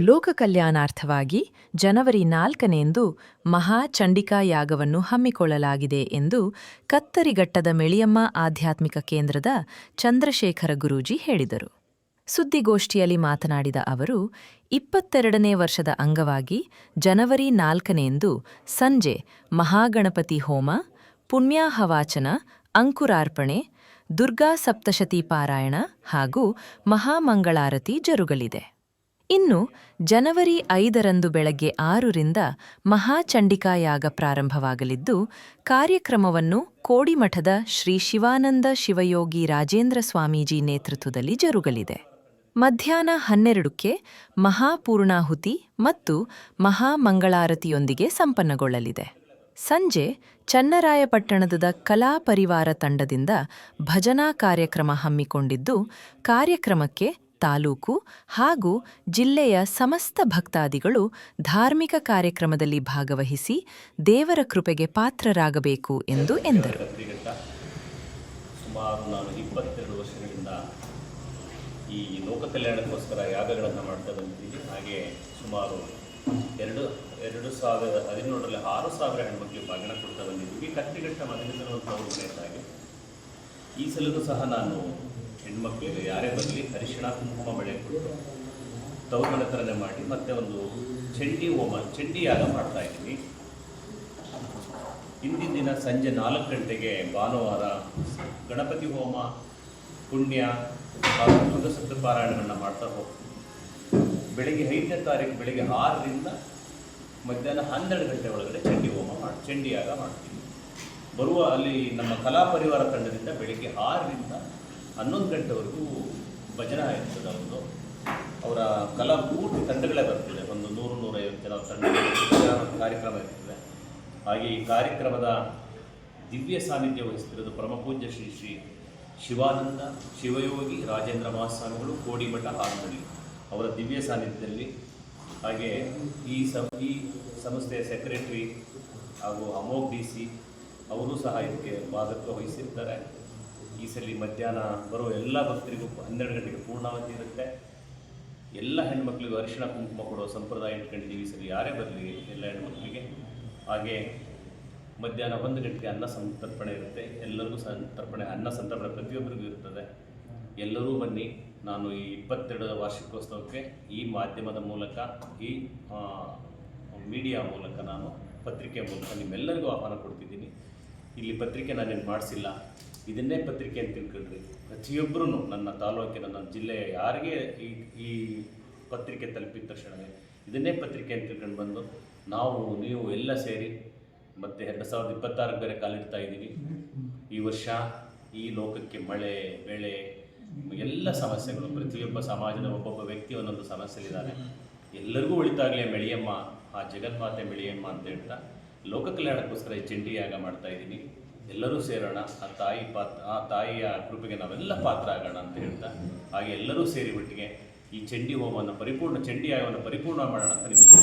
ಲೋಕ ಕಲ್ಯಾಣಾರ್ಥವಾಗಿ ಜನವರಿ 4ರಂದು ಮಹಾ ಚಂಡಿಕಾ ಯಾಗವನ್ನು ಹಮ್ಮಿಕೊಳ್ಳಲಾಗಿದೆ ಎಂದು ಕತ್ತರಿಘಟ್ಟದ ಮೆಳಿಯಮ್ಮ ಆಧ್ಯಾತ್ಮಿಕ ಕೇಂದ್ರದ ಚಂದ್ರಶೇಖರ ಗುರೂಜಿ ಹೇಳಿದರು. ಸುದ್ದಿಗೋಷ್ಠಿಯಲ್ಲಿ ಮಾತನಾಡಿದ ಅವರು, 22ನೇ ವರ್ಷದ ಅಂಗವಾಗಿ ಜನವರಿ 4ರಂದು ಸಂಜೆ ಮಹಾಗಣಪತಿ ಹೋಮ, ಪುಣ್ಯಾಹವಾಚನ, ಅಂಕುರಾರ್ಪಣೆ, ದುರ್ಗಾ ಸಪ್ತಶತಿ ಪಾರಾಯಣ ಹಾಗೂ ಮಹಾಮಂಗಳಾರತಿ ಜರುಗಲಿದೆ. ಇನ್ನು ಜನವರಿ 5ರಂದು ಬೆಳಗ್ಗೆ 6ರಿಂದ ಮಹಾಚಂಡಿಕಾ ಯಾಗ ಪ್ರಾರಂಭವಾಗಲಿದ್ದು, ಕಾರ್ಯಕ್ರಮವನ್ನು ಕೋಡಿಮಠದ ಶ್ರೀ ಶಿವಾನಂದ ಶಿವಯೋಗಿ ರಾಜೇಂದ್ರ ಸ್ವಾಮೀಜಿ ನೇತೃತ್ವದಲ್ಲಿ ಜರುಗಲಿದೆ. ಮಧ್ಯಾಹ್ನ 12ಕ್ಕೆ ಮಹಾಪೂರ್ಣಾಹುತಿ ಮತ್ತು ಮಹಾಮಂಗಳಾರತಿಯೊಂದಿಗೆ ಸಂಪನ್ನಗೊಳ್ಳಲಿದೆ. ಸಂಜೆ ಚನ್ನರಾಯಪಟ್ಟಣದ ಕಲಾ ಪರಿವಾರ ತಂಡದಿಂದ ಭಜನಾ ಕಾರ್ಯಕ್ರಮ ಹಮ್ಮಿಕೊಂಡಿದ್ದು, ಕಾರ್ಯಕ್ರಮಕ್ಕೆ ತಾಲೂಕು ಹಾಗೂ ಜಿಲ್ಲೆಯ ಸಮಸ್ತ ಭಕ್ತಾದಿಗಳು ಧಾರ್ಮಿಕ ಕಾರ್ಯಕ್ರಮದಲ್ಲಿ ಭಾಗವಹಿಸಿ ದೇವರ ಕೃಪೆಗೆ ಪಾತ್ರರಾಗಬೇಕು ಎಂದು ಎಂದರು. ಸುಮಾರು ನಾನು 22 ವರ್ಷಗಳಿಂದ ಈ ಲೋಕ ಕಲ್ಯಾಣಕ್ಕೋಸ್ಕರ ಯಾಗಗಳನ್ನು ಮಾಡ್ತಾ ಬಂದಿದ್ದೀನಿ. ಹಾಗೆ ಸುಮಾರು 2017ರಲ್ಲಿ 6,000 ಹೆಣ್ಮಕ್ಳಿಗೆ ಬಾಗಿನ ಕೊಡ್ತಾ ಬಂದಿದ್ದೀವಿ. ಕತ್ತಿಘಟ್ಟ ಮೊದಲಿನ ಒಂದು ಮನೆಯದ್ದಾಗಿ ಈ ಸಲೂ ಸಹ ನಾನು ಹೆಣ್ಮಕ್ಳಿಗೆ ಯಾರೇ ಬರಲಿ ಅರಿಶಿಣ ಕುಂಕುಮ ಬಳೆ ಕೊಟ್ಟು ತವ್ರ ಮನೆ ಥರನೇ ಮಾಡಿ ಮತ್ತೆ ಒಂದು ಚಂಡಿ ಯಾಗ ಮಾಡ್ತಾ ಇದ್ದೀನಿ. ಹಿಂದಿನ ದಿನ ಸಂಜೆ 4 ಗಂಟೆಗೆ ಭಾನುವಾರ ಗಣಪತಿ ಹೋಮ, ಪುಣ್ಯ ಹಾಗೂ ದುರ್ಗಾ ಸಪ್ತಶತಿ ಪಾರಾಯಣವನ್ನು ಮಾಡ್ತಾ ಹೋಗ್ತೀವಿ. ಬೆಳಗ್ಗೆ 5ನೇ ತಾರೀಕು ಬೆಳಗ್ಗೆ 6ರಿಂದ ಮಧ್ಯಾಹ್ನ 12 ಗಂಟೆ ಒಳಗಡೆ ಚಂಡಿ ಯಾಗ ಮಾಡ್ತೀವಿ. ಬರುವ ಅಲ್ಲಿ ನಮ್ಮ ಕಲಾ ಪರಿವಾರ ತಂಡದಿಂದ ಬೆಳಗ್ಗೆ 6ರಿಂದ 11 ಗಂಟೆವರೆಗೂ ಭಜನಾ ಇರ್ತದೆ. ಅವರ ಕಲಾ ಪೂರ್ತಿ ತಂಡಗಳೇ ಬರ್ತಿದೆ. ಒಂದು 100-150 ಜನ ತಂಡ ಕಾರ್ಯಕ್ರಮ ಇರ್ತದೆ. ಹಾಗೆ ಈ ಕಾರ್ಯಕ್ರಮದ ದಿವ್ಯ ಸಾನ್ನಿಧ್ಯ ವಹಿಸ್ತಿರೋದು ಪರಮಪೂಜ್ಯ ಶ್ರೀ ಶ್ರೀ ಶಿವಾನಂದ ಶಿವಯೋಗಿ ರಾಜೇಂದ್ರ ಮಹಾಸ್ವಾಮಿಗಳು, ಕೋಡಿಮಠ ಹಾರನಹಳ್ಳಿ ಅವರ ದಿವ್ಯ ಸಾನ್ನಿಧ್ಯದಲ್ಲಿ. ಹಾಗೆ ಈ ಸಂಸ್ಥೆಯ ಸೆಕ್ರೆಟರಿ ಹಾಗೂ ಅಮೋಘ್ DC ಅವರು ಸಹ ಇದಕ್ಕೆ ಭಾಗತ್ವ ವಹಿಸಿರ್ತಾರೆ. ಈ ಸಲ ಮಧ್ಯಾಹ್ನ ಬರುವ ಎಲ್ಲ ಭಕ್ತರಿಗೂ 12 ಗಂಟೆಗೆ ಪೂರ್ಣಾವತಿ ಇರುತ್ತೆ. ಎಲ್ಲ ಹೆಣ್ಮಕ್ಳಿಗೂ ಅರಿಶಿಣ ಕುಂಕುಮ ಕೊಡುವ ಸಂಪ್ರದಾಯ ಇಟ್ಕೊಂಡಿದ್ದೀವಿ. ಈ ಸಲ ಯಾರೇ ಬರಲಿ ಎಲ್ಲ ಹೆಣ್ಮಕ್ಳಿಗೆ. ಹಾಗೆ ಮಧ್ಯಾಹ್ನ 1 ಗಂಟೆಗೆ ಅನ್ನ ಸಂತರ್ಪಣೆ ಇರುತ್ತೆ. ಎಲ್ಲರಿಗೂ ಅನ್ನ ಸಂತರ್ಪಣೆ ಪ್ರತಿಯೊಬ್ಬರಿಗೂ ಇರ್ತದೆ. ಎಲ್ಲರೂ ಬನ್ನಿ. ನಾನು ಈ 22ರ ವಾರ್ಷಿಕೋತ್ಸವಕ್ಕೆ ಈ ಮಾಧ್ಯಮದ ಮೂಲಕ, ಈ ಮೀಡಿಯಾ ಮೂಲಕ, ನಾನು ಪತ್ರಿಕೆ ಮೂಲಕ ನಿಮ್ಮೆಲ್ಲರಿಗೂ ಆಹ್ವಾನ ಕೊಡ್ತಿದ್ದೀನಿ. ಇಲ್ಲಿ ಪತ್ರಿಕೆ ನಾನೇನು ಮಾಡಿಸಿಲ್ಲ, ಇದನ್ನೇ ಪತ್ರಿಕೆ ಅಂತ ತಿಳ್ಕೊಂಡ್ರಿ. ಪ್ರತಿಯೊಬ್ಬರೂ ನನ್ನ ತಾಲೂಕಿನ, ನನ್ನ ಜಿಲ್ಲೆಯ ಯಾರಿಗೆ ಈ ಪತ್ರಿಕೆ ತಲುಪಿದ ತಕ್ಷಣವೇ ಇದನ್ನೇ ಪತ್ರಿಕೆ ಅಂತ ತಿಳ್ಕೊಂಡು ಬಂದು ನೀವು ಎಲ್ಲ ಸೇರಿ ಮತ್ತು 2026ಕ್ಕೆ ಬೇರೆ ಕಾಲಿಡ್ತಾ ಇದ್ದೀವಿ. ಈ ವರ್ಷ ಈ ಲೋಕಕ್ಕೆ ಮಳೆ, ಬೆಳೆ, ಎಲ್ಲ ಸಮಸ್ಯೆಗಳು, ಪ್ರತಿಯೊಬ್ಬ ಸಮಾಜದ ಒಬ್ಬೊಬ್ಬ ವ್ಯಕ್ತಿ ಒಂದೊಂದು ಸಮಸ್ಯೆಲಿದ್ದಾನೆ. ಎಲ್ಲರಿಗೂ ಉಳಿತಾಗಲೇ ಮೆಳಿಯಮ್ಮ, ಆ ಜಗನ್ಮಾತೆ ಮೆಳಿಯಮ್ಮ ಅಂತ ಹೇಳ್ತಾ ಲೋಕ ಕಲ್ಯಾಣಕ್ಕೋಸ್ಕರ ಈ ಚಂಡಿ ಯಾಗ ಮಾಡ್ತಾ ಇದ್ದೀನಿ. ಎಲ್ಲರೂ ಸೇರೋಣ, ಆ ತಾಯಿಯ ಕೃಪೆಗೆ ನಾವೆಲ್ಲ ಪಾತ್ರ ಆಗೋಣ ಅಂತ ಹೇಳ್ತಾ, ಹಾಗೆ ಎಲ್ಲರೂ ಸೇರಿ ಒಟ್ಟಿಗೆ ಈ ಚಂಡಿ ಹೋಮವನ್ನು ಚಂಡಿ ಯಾಗವನ್ನು ಪರಿಪೂರ್ಣ ಮಾಡೋಣ ಅಂತ ನಿಮ್ಮಲ್ಲಿ